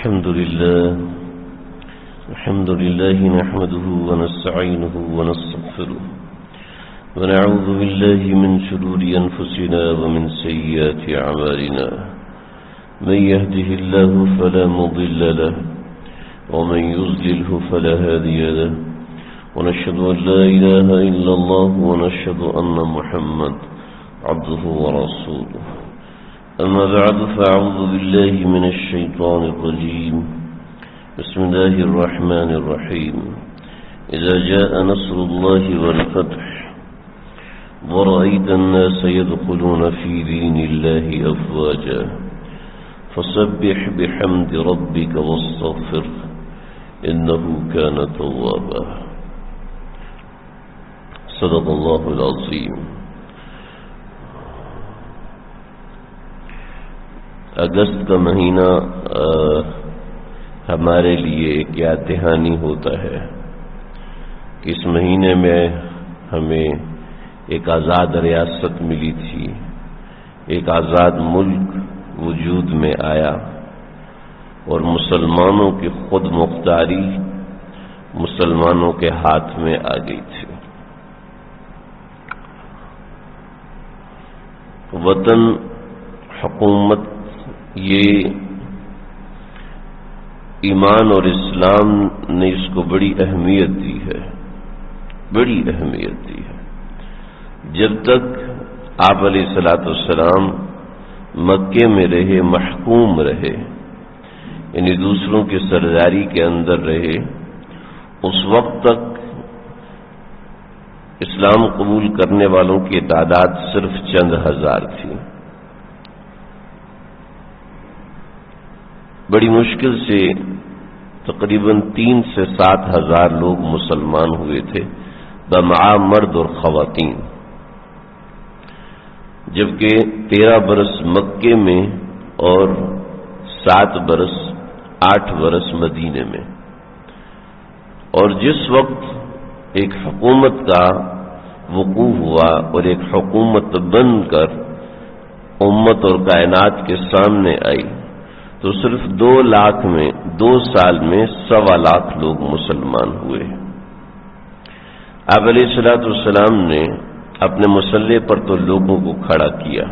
الحمد لله نحمده ونستعينه ونستغفره ونعوذ بالله من شرور أنفسنا ومن سيئات أعمالنا من يهده الله فلا مضل له ومن يضلله فلا هادي له ونشهد أن لا إله إلا الله ونشهد أن محمد عبده ورسوله أما بعد فأعوذ بالله من الشيطان الرجيم بسم الله الرحمن الرحيم إذا جاء نصر الله والفتح ورأيت الناس يدخلون في دين الله أفواجا فسبح بحمد ربك واستغفر إنه كان توابا صدق الله العظيم. اگست کا مہینہ ہمارے لیے کیا دہانی ہوتا ہے کہ اس مہینے میں ہمیں ایک آزاد ریاست ملی تھی، ایک آزاد ملک وجود میں آیا اور مسلمانوں کی خود مختاری مسلمانوں کے ہاتھ میں آ گئی تھی. وطن، حکومت، یہ ایمان اور اسلام نے اس کو بڑی اہمیت دی ہے، بڑی اہمیت دی ہے. جب تک آپ علیہ الصلوۃ والسلام مکے میں رہے، محکوم رہے، یعنی دوسروں کی سرداری کے اندر رہے، اس وقت تک اسلام قبول کرنے والوں کی تعداد صرف چند ہزار تھی. بڑی مشکل سے تقریباً 3 سے 7 ہزار لوگ مسلمان ہوئے تھے، بمعا مرد اور خواتین، جبکہ 13 برس مکے میں اور 8 برس مدینے میں. اور جس وقت ایک حکومت کا وقوع ہوا اور ایک حکومت بن کر امت اور کائنات کے سامنے آئی تو صرف 2 لاکھ میں 2 سال میں 1.25 لاکھ لوگ مسلمان ہوئے. آپ علیہ الصلوۃ والسلام نے اپنے مسلح پر تو لوگوں کو کھڑا کیا،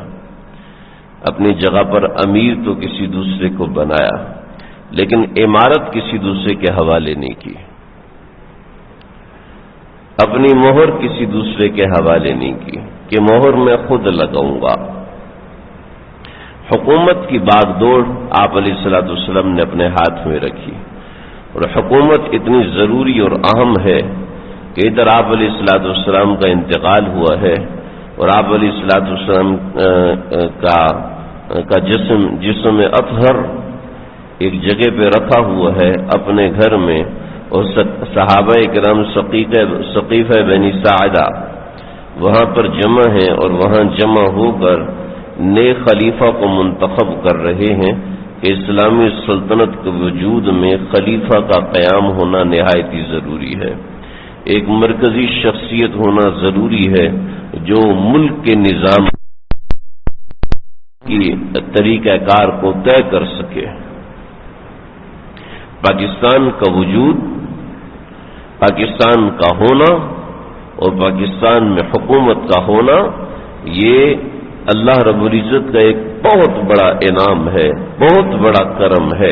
اپنی جگہ پر امیر تو کسی دوسرے کو بنایا، لیکن امارت کسی دوسرے کے حوالے نہیں کی، اپنی مہر کسی دوسرے کے حوالے نہیں کی کہ مہر میں خود لگاؤں گا. حکومت کی باغ دوڑ آپ علیہ الصلوۃ والسلام نے اپنے ہاتھ میں رکھی، اور حکومت اتنی ضروری اور اہم ہے کہ ادھر آپ علیہ الصلوۃ والسلام کا انتقال ہوا ہے اور آپ علیہ الصلوۃ والسلام کا جسم اطہر ایک جگہ پہ رکھا ہوا ہے اپنے گھر میں، اور صحابہ کرام ثقیفہ بنی ساعدہ وہاں پر جمع ہیں اور وہاں جمع ہو کر نئے خلیفہ کو منتخب کر رہے ہیں کہ اسلامی سلطنت کے وجود میں خلیفہ کا قیام ہونا نہایت ہی ضروری ہے. ایک مرکزی شخصیت ہونا ضروری ہے جو ملک کے نظام کی طریقہ کار کو طے کر سکے. پاکستان کا وجود، پاکستان کا ہونا اور پاکستان میں حکومت کا ہونا، یہ اللہ رب العزت کا ایک بہت بڑا انعام ہے، بہت بڑا کرم ہے،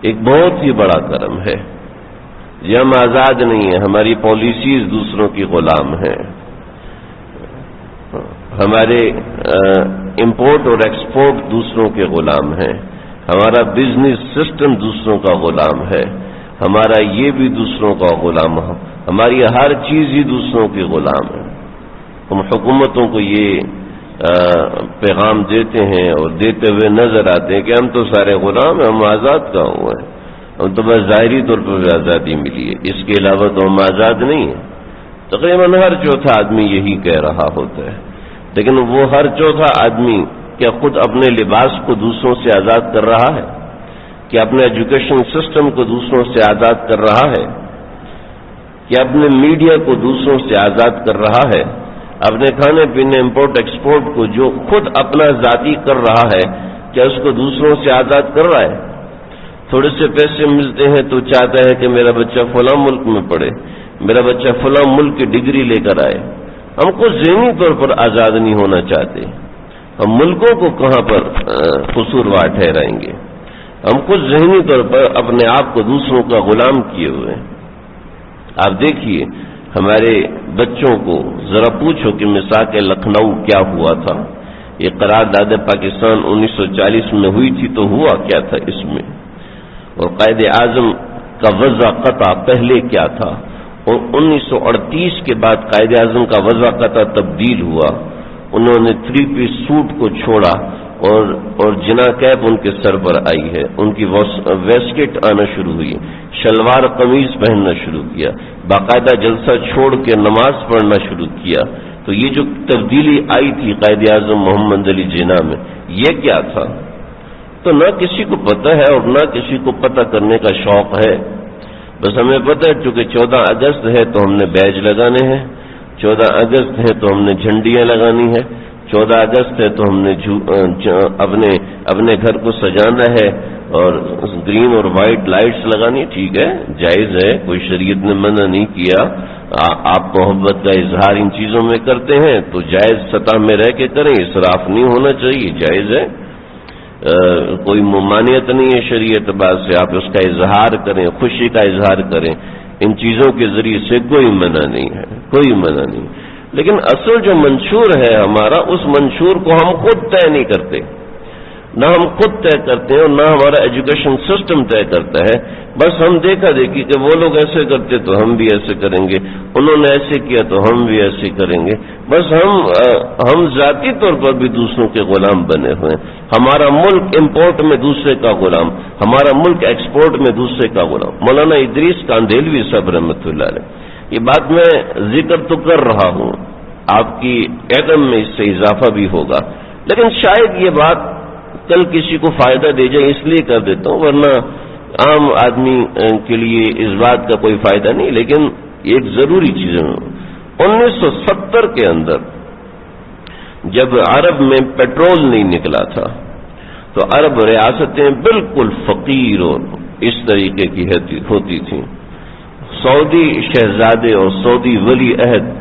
ایک بہت ہی بڑا کرم ہے. یہ ہم آزاد نہیں ہیں، ہماری پالیسیز دوسروں کی غلام ہیں، ہمارے امپورٹ اور ایکسپورٹ دوسروں کے غلام ہیں، ہمارا بزنس سسٹم دوسروں کا غلام ہے، ہمارا یہ بھی دوسروں کا غلام ہے، ہماری ہر چیز ہی دوسروں کی غلام ہے. ہم حکومتوں کو یہ پیغام دیتے ہیں اور دیتے ہوئے نظر آتے ہیں کہ ہم تو سارے غلام ہیں، ہم آزاد کہاں ہوئے ہیں، ہم تو بس ظاہری طور پر آزادی ملی ہے، اس کے علاوہ تو ہم آزاد نہیں ہیں. تقریباً ہر چوتھا آدمی یہی کہہ رہا ہوتا ہے، لیکن وہ ہر چوتھا آدمی کیا خود اپنے لباس کو دوسروں سے آزاد کر رہا ہے؟ کیا اپنے ایجوکیشن سسٹم کو دوسروں سے آزاد کر رہا ہے؟ کیا اپنے میڈیا کو دوسروں سے آزاد کر رہا ہے؟ اپنے کھانے پینے امپورٹ ایکسپورٹ کو جو خود اپنا ذاتی کر رہا ہے، کیا اس کو دوسروں سے آزاد کر رہا ہے؟ تھوڑے سے پیسے ملتے ہیں تو چاہتا ہے کہ میرا بچہ فلاں ملک میں پڑھے، میرا بچہ فلاں ملک کی ڈگری لے کر آئے۔ ہم کو ذہنی طور پر آزاد نہیں ہونا چاہتے، ہم ملکوں کو کہاں پر قصوروار ٹھہرائیں گے؟ ہم خود ذہنی طور پر اپنے آپ کو دوسروں کا غلام کیے ہوئے ہیں۔ آپ دیکھیے ہمارے بچوں کو ذرا پوچھو کہ میثاق لکھنؤ کیا ہوا تھا، یہ قرارداد پاکستان 1940 میں ہوئی تھی تو ہوا کیا تھا اس میں، اور قائد اعظم کا وضع قطع پہلے کیا تھا، اور 1938 کے بعد قائد اعظم کا وضع قطع تبدیل ہوا، انہوں نے 3 پیس سوٹ کو چھوڑا اور جنا کیپ ان کے سر پر آئی ہے، ان کی ویسکٹ آنا شروع ہوئی، شلوار قمیض پہننا شروع کیا، باقاعدہ جلسہ چھوڑ کے نماز پڑھنا شروع کیا۔ تو یہ جو تبدیلی آئی تھی قائد اعظم محمد علی جناح میں، یہ کیا تھا؟ تو نہ کسی کو پتہ ہے اور نہ کسی کو پتہ کرنے کا شوق ہے۔ بس ہمیں پتہ ہے چونکہ 14 اگست ہے تو ہم نے بیج لگانے ہیں، 14 اگست ہے تو ہم نے جھنڈیاں لگانی ہے، 14 اگست ہے تو ہم نے اپنے گھر کو سجانا ہے اور گرین اور وائٹ لائٹس لگانی ہے۔ ٹھیک ہے، جائز ہے، کوئی شریعت نے منع نہیں کیا۔ آپ محبت کا اظہار ان چیزوں میں کرتے ہیں تو جائز سطح میں رہ کے کریں، اسراف نہیں ہونا چاہیے، جائز ہے، کوئی ممانعت نہیں ہے شریعت بعد سے، آپ اس کا اظہار کریں، خوشی کا اظہار کریں، ان چیزوں کے ذریعے سے کوئی منع نہیں ہے، کوئی منع نہیں۔ لیکن اصل جو منشور ہے ہمارا، اس منشور کو ہم خود طے نہیں کرتے، نہ ہم خود طے کرتے ہیں اور نہ ہمارا ایجوکیشن سسٹم طے کرتا ہے۔ بس ہم دیکھا دیکھی کہ وہ لوگ ایسے کرتے تو ہم بھی ایسے کریں گے، انہوں نے ایسے کیا تو ہم بھی ایسے کریں گے۔ بس ہم ذاتی طور پر بھی دوسروں کے غلام بنے ہوئے ہیں۔ ہمارا ملک امپورٹ میں دوسرے کا غلام، ہمارا ملک ایکسپورٹ میں دوسرے کا غلام۔ مولانا ادریس کاندھیلوی صاحب رحمۃ اللہ علیہ، یہ بات میں ذکر تو کر رہا ہوں، آپ کی علم میں اس سے اضافہ بھی ہوگا، لیکن شاید یہ بات کل کسی کو فائدہ دے جائے اس لیے کر دیتا ہوں، ورنہ عام آدمی کے لیے اس بات کا کوئی فائدہ نہیں، لیکن ایک ضروری چیز ہے۔ 1970 کے اندر جب عرب میں پیٹرول نہیں نکلا تھا تو عرب ریاستیں بالکل فقیر اور اس طریقے کی ہوتی تھیں۔ سعودی شہزادے اور سعودی ولی عہد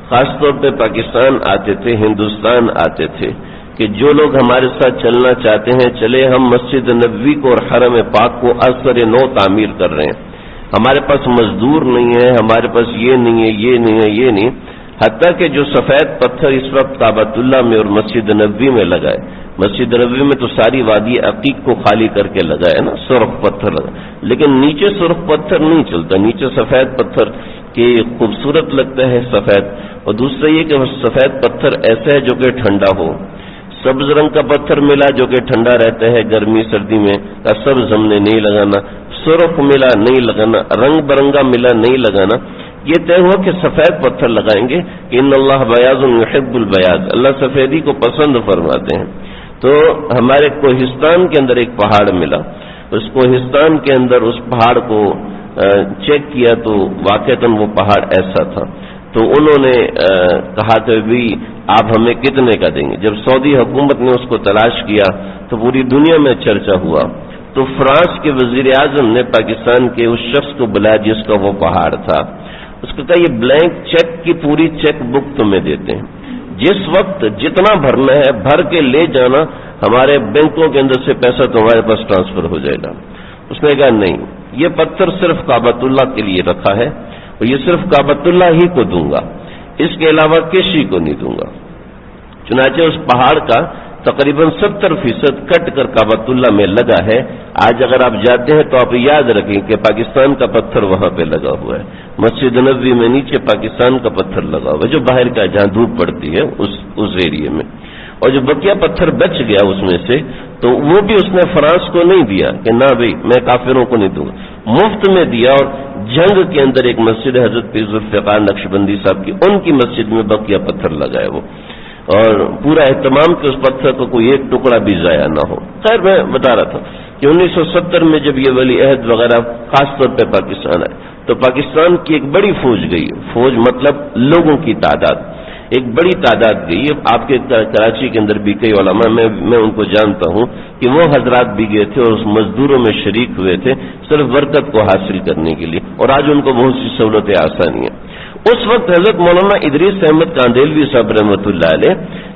خاص طور پہ پاکستان آتے تھے، ہندوستان آتے تھے کہ جو لوگ ہمارے ساتھ چلنا چاہتے ہیں چلے، ہم مسجد نبوی کو اور حرم پاک کو از سر نو تعمیر کر رہے ہیں، ہمارے پاس مزدور نہیں ہے، ہمارے پاس یہ نہیں ہے، یہ نہیں ہے، یہ نہیں، حتیٰ کہ جو سفید پتھر اس وقت کعبۃ اللہ میں اور مسجد نبوی میں لگا ہے، مسجد نبوی میں تو ساری وادی عقیق کو خالی کر کے لگا ہے نا، سرخ پتھر لگا، لیکن نیچے سرخ پتھر نہیں چلتا، نیچے سفید پتھر کہ خوبصورت لگتا ہے سفید، اور دوسرا یہ کہ سفید پتھر ایسا ہے جو کہ ٹھنڈا ہو، سبز رنگ کا پتھر ملا جو کہ ٹھنڈا رہتا ہے گرمی سردی میں، کا سبز ہم نے نہیں لگانا، سرخ ملا نہیں لگانا، رنگ برنگا ملا نہیں لگانا، یہ طے ہوا کہ سفید پتھر لگائیں گے کہ ان اللہ بیاض یحب البیاض، اللہ سفیدی کو پسند فرماتے ہیں۔ تو ہمارے کوہستان کے اندر ایک پہاڑ ملا، اس کوہستان کے اندر اس پہاڑ کو چیک کیا تو واقعتاً وہ پہاڑ ایسا تھا، تو انہوں نے کہا کہ بھی آپ ہمیں کتنے کا دیں گے؟ جب سعودی حکومت نے اس کو تلاش کیا تو پوری دنیا میں چرچا ہوا، تو فرانس کے وزیر اعظم نے پاکستان کے اس شخص کو بلایا جس کا وہ پہاڑ تھا، اس کو کہا یہ بلینک چیک کی پوری چیک بک تمہیں دیتے ہیں، جس وقت جتنا بھرنا ہے بھر کے لے جانا، ہمارے بینکوں کے اندر سے پیسہ تمہارے پاس ٹرانسفر ہو جائے گا۔ اس نے کہا نہیں، یہ پتھر صرف کعبۃ اللہ کے لیے رکھا ہے اور یہ صرف کعبۃ اللہ ہی کو دوں گا، اس کے علاوہ کسی کو نہیں دوں گا۔ چنانچہ اس پہاڑ کا تقریباً 70% کٹ کر کعبۃ اللہ میں لگا ہے۔ آج اگر آپ جاتے ہیں تو آپ یاد رکھیں کہ پاکستان کا پتھر وہاں پہ لگا ہوا ہے، مسجد نبوی میں نیچے پاکستان کا پتھر لگا ہوا ہے جو باہر کا جہاں دھوپ پڑتی ہے اس ایریے میں، اور جو بقیہ پتھر بچ گیا اس میں سے تو وہ بھی اس نے فرانس کو نہیں دیا کہ نہ بھائی میں کافروں کو نہیں دوں گا، مفت میں دیا، اور جنگ کے اندر ایک مسجد حضرت پیر ذوالفقار نقشبندی صاحب کی، ان کی مسجد میں بقیہ پتھر لگائے وہ، اور پورا اہتمام کہ اس پتھر کو کوئی ایک ٹکڑا بھی ضائع نہ ہو۔ خیر میں بتا رہا تھا کہ 1970 میں جب یہ ولی عہد وغیرہ خاص طور پہ پاکستان آئے تو پاکستان کی ایک بڑی فوج گئی، فوج مطلب لوگوں کی تعداد، ایک بڑی تعداد گئی. آپ کے کراچی کے اندر بھی کئی علماء میں ان کو جانتا ہوں کہ وہ حضرات بھی گئے تھے اور اس مزدوروں میں شریک ہوئے تھے صرف برکت کو حاصل کرنے کے لیے، اور آج ان کو بہت سی سہولتیں آسانی ہیں. اس وقت حضرت مولانا ادریس احمد کاندیلوی صاحب رحمۃ اللہ علیہ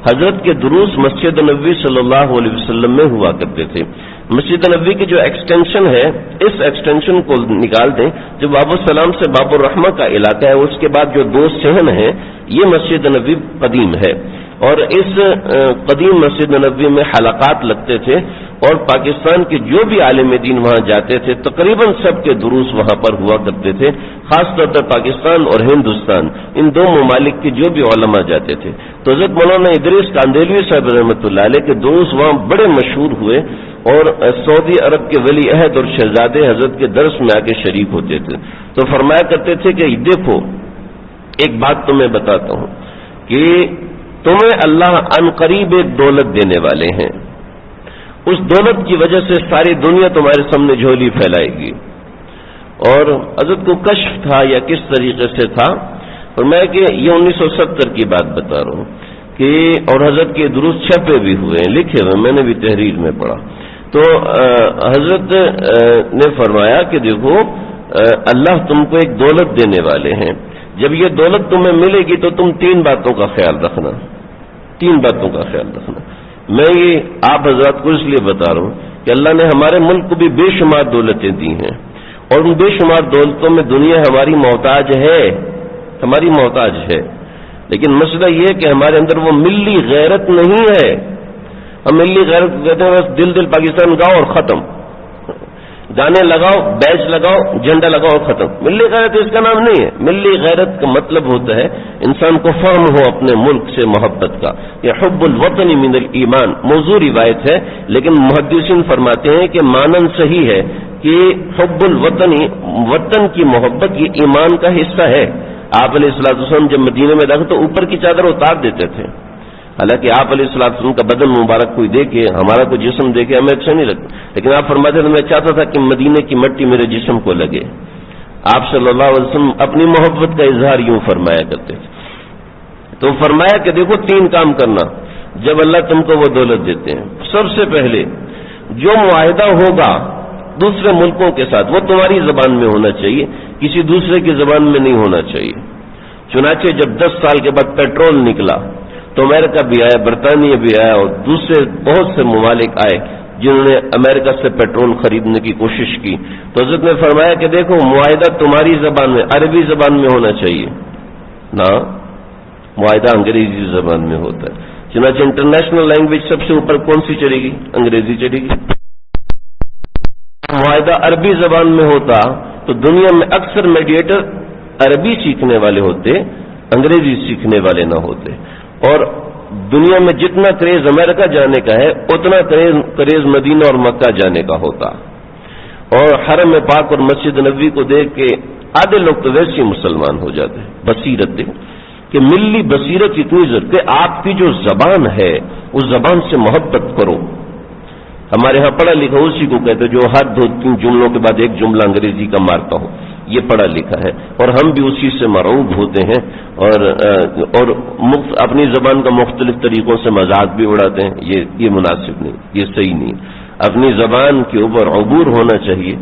حضرت کے دروس مسجد نبوی صلی اللہ علیہ وسلم میں ہوا کرتے تھے. مسجد نبوی کی جو ایکسٹینشن ہے، اس ایکسٹینشن کو نکال دیں، جو باب السلام سے باب الرحمہ کا علاقہ ہے، اس کے بعد جو دو صحن ہیں، یہ مسجد نبوی قدیم ہے. اور اس قدیم مسجد نبوی میں حلقات لگتے تھے، اور پاکستان کے جو بھی عالم دین وہاں جاتے تھے تقریباً سب کے دروس وہاں پر ہوا کرتے تھے. خاص طور پر پاکستان اور ہندوستان، ان دو ممالک کے جو بھی علماء جاتے تھے، تو حضرت مولانا ادریس کاندیلوی صاحب رحمۃ اللہ علیہ کے دروس وہاں بڑے مشہور ہوئے، اور سعودی عرب کے ولی عہد اور شہزادے حضرت کے درس میں آ کے شریک ہوتے تھے. تو فرمایا کرتے تھے کہ دیکھو ایک بات تمہیں بتاتا ہوں کہ تمہیں اللہ عن قریب ایک دولت دینے والے ہیں، اس دولت کی وجہ سے ساری دنیا تمہارے سامنے جھولی پھیلائے گی. اور حضرت کو کشف تھا یا کس طریقے سے تھا، اور میں کہ یہ 1970 کی بات بتا رہا ہوں کہ اور حضرت کے دروس چھپے بھی ہوئے ہیں، لکھے ہوئے، میں نے بھی تحریر میں پڑھا. تو حضرت نے فرمایا کہ دیکھو اللہ تم کو ایک دولت دینے والے ہیں، جب یہ دولت تمہیں ملے گی تو تم تین باتوں کا خیال رکھنا، تین باتوں کا خیال رکھنا. میں یہ آپ حضرات کو اس لیے بتا رہا ہوں کہ اللہ نے ہمارے ملک کو بھی بے شمار دولتیں دی ہیں، اور ان بے شمار دولتوں میں دنیا ہماری محتاج ہے، ہماری محتاج ہے. لیکن مسئلہ یہ ہے کہ ہمارے اندر وہ ملی غیرت نہیں ہے. ہم ملی غیرت کہتے ہیں بس دل دل پاکستان گاؤ اور ختم، گانے لگاؤ، بیچ لگاؤ، جھنڈا لگاؤ اور ختم. ملی غیرت اس کا نام نہیں ہے. ملی غیرت کا مطلب ہوتا ہے انسان کو فہم ہو اپنے ملک سے محبت کا. یہ حب الوطن من الایمان موضوع روایت ہے، لیکن محدثین فرماتے ہیں کہ مانن صحیح ہے کہ حب الوطن، وطن کی محبت یہ ایمان کا حصہ ہے. آپ علیہ الصلوۃ والسلام جب مدینے میں داخل تو اوپر کی چادر اتار دیتے تھے. حالانکہ آپ علیہ الصلوۃ والسلام کا بدن مبارک کوئی دیکھے، ہمارا کوئی جسم دیکھے ہمیں اچھا نہیں لگتا، لیکن آپ فرماتے تھے میں چاہتا تھا کہ مدینے کی مٹی میرے جسم کو لگے. آپ صلی اللہ علیہ وسلم اپنی محبت کا اظہار یوں فرمایا کرتے تھے. تو فرمایا کہ دیکھو تین کام کرنا جب اللہ تم کو وہ دولت دیتے ہیں. سب سے پہلے جو معاہدہ ہوگا دوسرے ملکوں کے ساتھ وہ تمہاری زبان میں ہونا چاہیے، کسی دوسرے کی زبان میں نہیں ہونا چاہیے. چنانچہ جب 10 سال کے بعد پیٹرول نکلا تو امریکہ بھی آیا، برطانیہ بھی آیا، اور دوسرے بہت سے ممالک آئے جنہوں نے امریکہ سے پیٹرول خریدنے کی کوشش کی. تو حضرت نے فرمایا کہ دیکھو معاہدہ تمہاری زبان میں، عربی زبان میں ہونا چاہیے نا، معاہدہ انگریزی زبان میں ہوتا ہے. چنانچہ انٹرنیشنل لینگویج سب سے اوپر کون سی چڑھے گی؟ انگریزی چڑھے گی. معاہدہ عربی زبان میں ہوتا تو دنیا میں اکثر میڈیٹر عربی سیکھنے والے ہوتے، انگریزی سیکھنے والے نہ ہوتے. اور دنیا میں جتنا کریز امریکہ جانے کا ہے اتنا کریز مدینہ اور مکہ جانے کا ہوتا. اور حرم پاک اور مسجد نبوی کو دیکھ کے آدھے لوگ تو ویسے ہی مسلمان ہو جاتے ہیں. بصیرت دیکھ کہ ملی بصیرت اتنی ضرورت کہ آپ کی جو زبان ہے اس زبان سے محبت کرو. ہمارے ہاں پڑھا لکھا اسی کو کہتے جو ہر 2-3 جملوں کے بعد ایک جملہ انگریزی کا مارتا ہو، یہ پڑھا لکھا ہے. اور ہم بھی اسی سے مرعوب ہوتے ہیں اور اپنی زبان کا مختلف طریقوں سے مذاق بھی اڑاتے ہیں. یہ مناسب نہیں، یہ صحیح نہیں. اپنی زبان کے اوپر عبور ہونا چاہیے،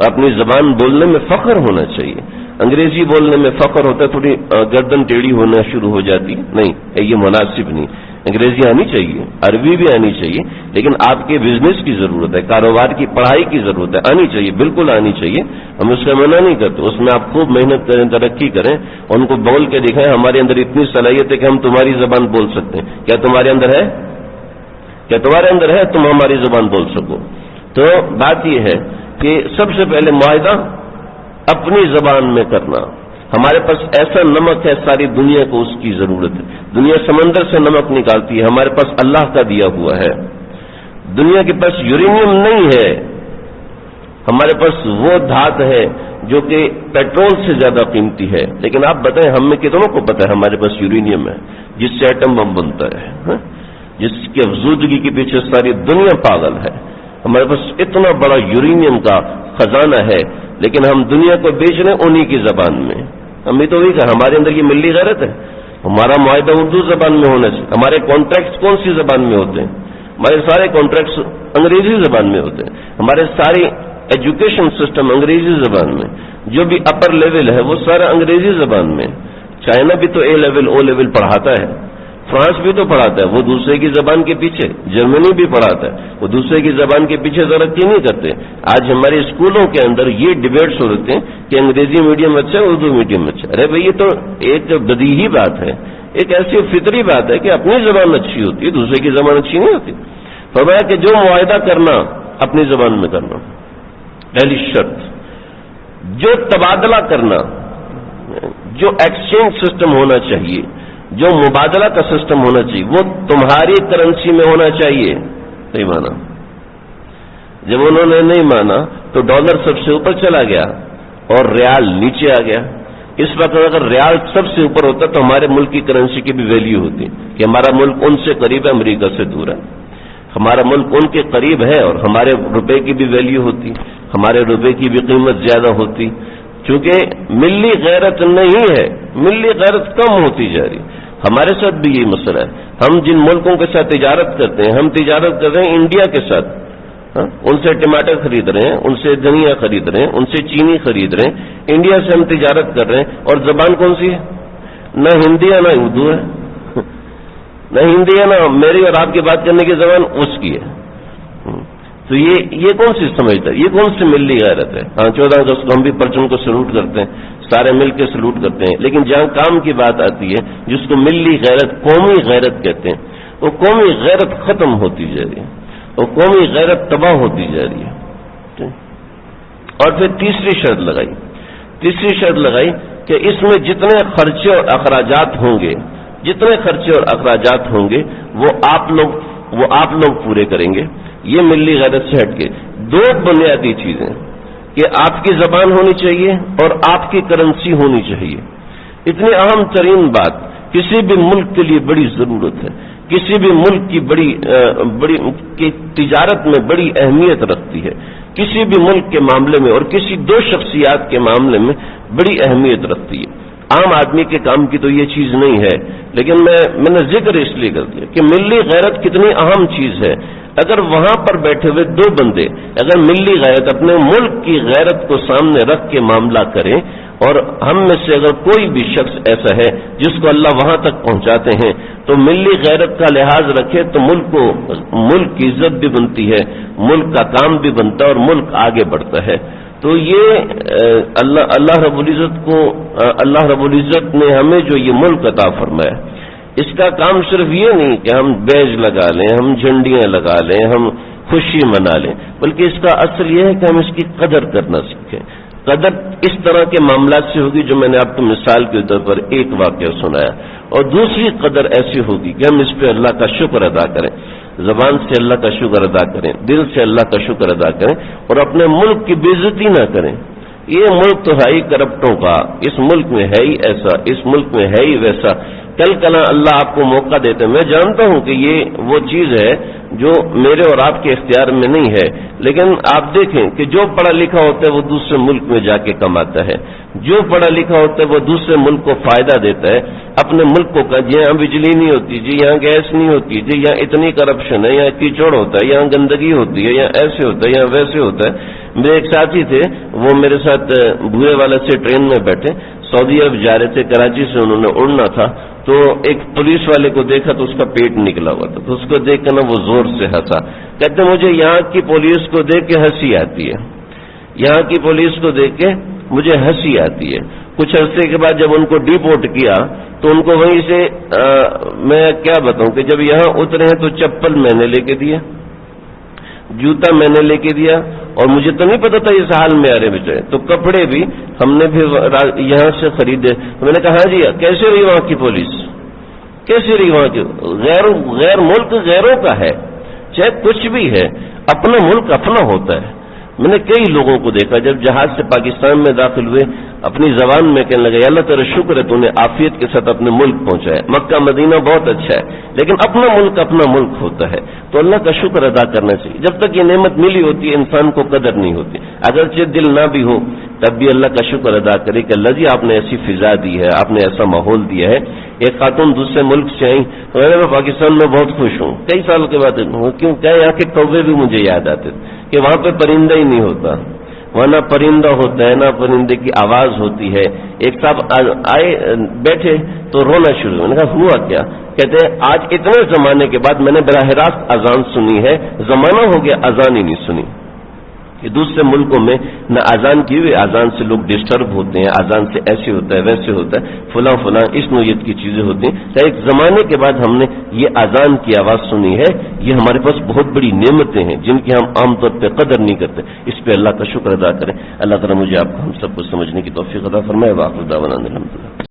اپنی زبان بولنے میں فخر ہونا چاہیے. انگریزی بولنے میں فخر ہوتا ہے، تھوڑی گردن ٹیڑھی ہونا شروع ہو جاتی ہے. نہیں، یہ مناسب نہیں. انگریزی آنی چاہیے، عربی بھی آنی چاہیے، لیکن آپ کے بزنس کی ضرورت ہے، کاروبار کی پڑھائی کی ضرورت ہے، آنی چاہیے، بالکل آنی چاہیے. ہم اس کا منع نہیں کرتے، اس میں آپ خوب محنت کریں، ترقی کریں، ان کو بول کے دکھائیں ہمارے اندر اتنی صلاحیت ہے کہ ہم تمہاری زبان بول سکتے ہیں. کیا تمہارے اندر ہے؟ کیا تمہارے اندر ہے تم ہماری زبان بول سکو؟ تو بات یہ ہے کہ سب سے پہلے معاہدہ اپنی زبان میں کرنا. ہمارے پاس ایسا نمک ہے ساری دنیا کو اس کی ضرورت ہے. دنیا سمندر سے نمک نکالتی ہے، ہمارے پاس اللہ کا دیا ہوا ہے. دنیا کے پاس یورینیم نہیں ہے، ہمارے پاس وہ دھات ہے جو کہ پیٹرول سے زیادہ قیمتی ہے. لیکن آپ بتائیں ہم میں کتنوں کو پتہ ہے ہمارے پاس یورینیم ہے جس سے ایٹم بم بنتا ہے، جس کی افزودگی کے پیچھے ساری دنیا پاگل ہے. ہمارے پاس اتنا بڑا یورینیم کا خزانہ ہے، لیکن ہم دنیا کو بیچ رہے ہیں انہی کی زبان میں. ہم بھی تو وہی کہا ہمارے اندر یہ ملی غیرت ہے ہمارا معاہدہ اردو زبان میں ہونا چاہیے. ہمارے کانٹریکٹس کون سی زبان میں ہوتے ہیں؟ ہمارے سارے کانٹریکٹس انگریزی زبان میں ہوتے ہیں. ہمارے سارے ایجوکیشن سسٹم انگریزی زبان میں. جو بھی اپر لیول ہے وہ سارا انگریزی زبان میں. چائنا بھی تو اے لیول او لیول پڑھاتا ہے، فرانس بھی تو پڑھاتا ہے، وہ دوسرے کی زبان کے پیچھے. جرمنی بھی پڑھاتا ہے، وہ دوسرے کی زبان کے پیچھے ترقی نہیں کرتے. آج ہمارے اسکولوں کے اندر یہ ڈبیٹس ہو رہتے ہیں کہ انگریزی میڈیم اچھا ہے، اردو میڈیم اچھا ہے. ارے بھائی یہ تو ایک بدیہی بات ہے، ایک ایسی فطری بات ہے کہ اپنی زبان اچھی ہوتی ہے، دوسرے کی زبان اچھی نہیں ہوتی. فرمایا کہ جو معاہدہ کرنا اپنی زبان میں کرنا، پہلی شرط. جو تبادلہ کرنا، جو ایکسچینج سسٹم ہونا چاہیے، جو مبادلہ کا سسٹم ہونا چاہیے، وہ تمہاری کرنسی میں ہونا چاہیے. نہیں مانا. جب انہوں نے نہیں مانا تو ڈالر سب سے اوپر چلا گیا اور ریال نیچے آ گیا. اس وقت اگر ریال سب سے اوپر ہوتا تو ہمارے ملک کی کرنسی کی بھی ویلیو ہوتی کہ ہمارا ملک ان سے قریب ہے، امریکہ سے دور ہے. ہمارا ملک ان کے قریب ہے اور ہمارے روپے کی بھی ویلیو ہوتی، ہمارے روپے کی بھی قیمت زیادہ ہوتی. چونکہ ملی غیرت نہیں ہے، ملی غیرت کم ہوتی جا رہی. ہمارے ساتھ بھی یہی مسئلہ ہے. ہم جن ملکوں کے ساتھ تجارت کرتے ہیں، ہم تجارت کر رہے ہیں انڈیا کے ساتھ. ان سے ٹماٹر خرید رہے ہیں، ان سے دھنیا خرید رہے ہیں، ان سے چینی خرید رہے ہیں. انڈیا سے ہم تجارت کر رہے ہیں. اور زبان کون سی ہے؟ نہ ہندی ہے نہ اردو ہے، نہ ہندی ہے نہ میری اور آپ کی بات کرنے کی زبان اس کی ہے. تو یہ کون سی سمجھتا ہے؟ یہ کون سی ملی غیرت ہے؟ ہاں 14 اگست کو ہم بھی پرچم کو سلوٹ کرتے ہیں، سارے مل کے سلوٹ کرتے ہیں. لیکن جہاں کام کی بات آتی ہے، جس کو ملی غیرت، قومی غیرت کہتے ہیں، وہ قومی غیرت ختم ہوتی جا رہی ہے، وہ قومی غیرت تباہ ہوتی جا رہی ہے. اور پھر تیسری شرط لگائی کہ اس میں جتنے خرچے اور اخراجات ہوں گے وہ آپ لوگ پورے کریں گے. یہ ملی غیرت سے ہٹ کے دو بنیادی چیزیں کہ آپ کی زبان ہونی چاہیے اور آپ کی کرنسی ہونی چاہیے. اتنی اہم ترین بات کسی بھی ملک کے لیے بڑی ضرورت ہے. کسی بھی ملک کی بڑی تجارت میں بڑی اہمیت رکھتی ہے. کسی بھی ملک کے معاملے میں اور کسی دو شخصیات کے معاملے میں بڑی اہمیت رکھتی ہے. عام آدمی کے کام کی تو یہ چیز نہیں ہے، لیکن میں نے ذکر اس لیے کر دیا کہ ملی غیرت کتنی اہم چیز ہے. اگر وہاں پر بیٹھے ہوئے دو بندے اگر ملی غیرت، اپنے ملک کی غیرت کو سامنے رکھ کے معاملہ کریں، اور ہم میں سے اگر کوئی بھی شخص ایسا ہے جس کو اللہ وہاں تک پہنچاتے ہیں تو ملی غیرت کا لحاظ رکھے تو ملک کی عزت بھی بنتی ہے، ملک کا کام بھی بنتا ہے اور ملک آگے بڑھتا ہے. تو یہ اللہ رب العزت نے ہمیں جو یہ ملک عطا فرمایا، اس کا کام صرف یہ نہیں کہ ہم بیج لگا لیں، ہم جھنڈیاں لگا لیں، ہم خوشی منا لیں، بلکہ اس کا اصل یہ ہے کہ ہم اس کی قدر کرنا سیکھیں. قدر اس طرح کے معاملات سے ہوگی جو میں نے آپ کو مثال کے طور پر ایک واقعہ سنایا. اور دوسری قدر ایسی ہوگی کہ ہم اس پہ اللہ کا شکر ادا کریں، زبان سے اللہ کا شکر ادا کریں، دل سے اللہ کا شکر ادا کریں، اور اپنے ملک کی بے عزتی نہ کریں. یہ ملک تو ہے ہی کرپٹوں کا، اس ملک میں ہے ہی ایسا، اس ملک میں ہے ہی ویسا. کل اللہ آپ کو موقع دیتے ہیں. میں جانتا ہوں کہ یہ وہ چیز ہے جو میرے اور آپ کے اختیار میں نہیں ہے، لیکن آپ دیکھیں کہ جو پڑھا لکھا ہوتا ہے وہ دوسرے ملک میں جا کے کماتا ہے، جو پڑھا لکھا ہوتا ہے وہ دوسرے ملک کو فائدہ دیتا ہے. اپنے ملک کو جی یہاں بجلی نہیں ہوتی، جی یہاں گیس نہیں ہوتی، جی یہاں اتنی کرپشن ہے، یہاں کیچڑ ہوتا ہے، یہاں گندگی ہوتی ہے، یہاں ایسے ہوتا ہے، یہاں ویسے ہوتا ہے. میرے ایک ساتھی تھے، وہ میرے ساتھ بھوئے والا سے ٹرین میں بیٹھے سعودی عرب جا رہے تھے، کراچی سے انہوں نے اڑنا تھا. تو ایک پولیس والے کو دیکھا تو اس کا پیٹ نکلا ہوا تھا، تو اس کو دیکھ کر نا وہ زور سے ہنسا. کہتے مجھے یہاں کی پولیس کو دیکھ کے ہنسی آتی ہے، یہاں کی پولیس کو دیکھ کے مجھے ہنسی آتی ہے. کچھ عرصے کے بعد جب ان کو ڈیپورٹ کیا تو ان کو وہیں سے میں کیا بتاؤں کہ جب یہاں اترے ہیں تو چپل میں نے لے کے دیا، جوتا میں نے لے کے دیا، اور مجھے تو نہیں پتا تھا اس حال میں آ رہے بچے. تو کپڑے بھی ہم نے بھی یہاں سے خریدے. میں نے کہا ہاں جی کیسے رہی وہاں کی پولیس، کیسے رہی وہاں کی؟ غیر ملک غیروں کا ہے، چاہے کچھ بھی ہے، اپنا ملک اپنا ہوتا ہے. میں نے کئی لوگوں کو دیکھا جب جہاز سے پاکستان میں داخل ہوئے اپنی زبان میں کہنے لگے اللہ تیرا شکر ہے تو نے عافیت کے ساتھ اپنے ملک پہنچایا. مکہ مدینہ بہت اچھا ہے لیکن اپنا ملک ہوتا ہے تو اللہ کا شکر ادا کرنا چاہیے. جب تک یہ نعمت ملی ہوتی ہے انسان کو قدر نہیں ہوتی. اگرچہ دل نہ بھی ہو تب بھی اللہ کا شکر ادا کرے کہ اللہ جی آپ نے ایسی فضا دی ہے، آپ نے ایسا ماحول دیا ہے، ایک خاتون دوسرے ملک سے آئی تو میں پاکستان میں بہت خوش ہوں، کئی سال کے بعد کیوں کیا یہاں کے کوے بھی مجھے یاد آتے کہ وہاں پہ پرندہ ہی نہیں ہوتا، وہاں نہ پرندہ ہوتا ہے نہ پرندے کی آواز ہوتی ہے۔ ایک صاحب آئے بیٹھے تو رونا شروع ہوا، میں نے کہا ہوا کیا؟ کہتے ہیں آج اتنے زمانے کے بعد میں نے براہ راست اذان سنی ہے، زمانہ ہو گیا اذان ہی نہیں سنی۔ کہ دوسرے ملکوں میں نہ اذان کی ہوئی، اذان سے لوگ ڈسٹرب ہوتے ہیں، اذان سے ایسے ہوتا ہے ویسے ہوتا ہے، فلاں فلاں اس نوعیت کی چیزیں ہوتی ہیں۔ تو ایک زمانے کے بعد ہم نے یہ اذان کی آواز سنی ہے، یہ ہمارے پاس بہت بڑی نعمتیں ہیں جن کی ہم عام طور پہ قدر نہیں کرتے، اس پہ اللہ کا شکر ادا کریں۔ اللہ تعالیٰ مجھے آپ کو ہم سب کو سمجھنے کی توفیق عطا فرمائے۔ واخر دعوانا الحمدللہ۔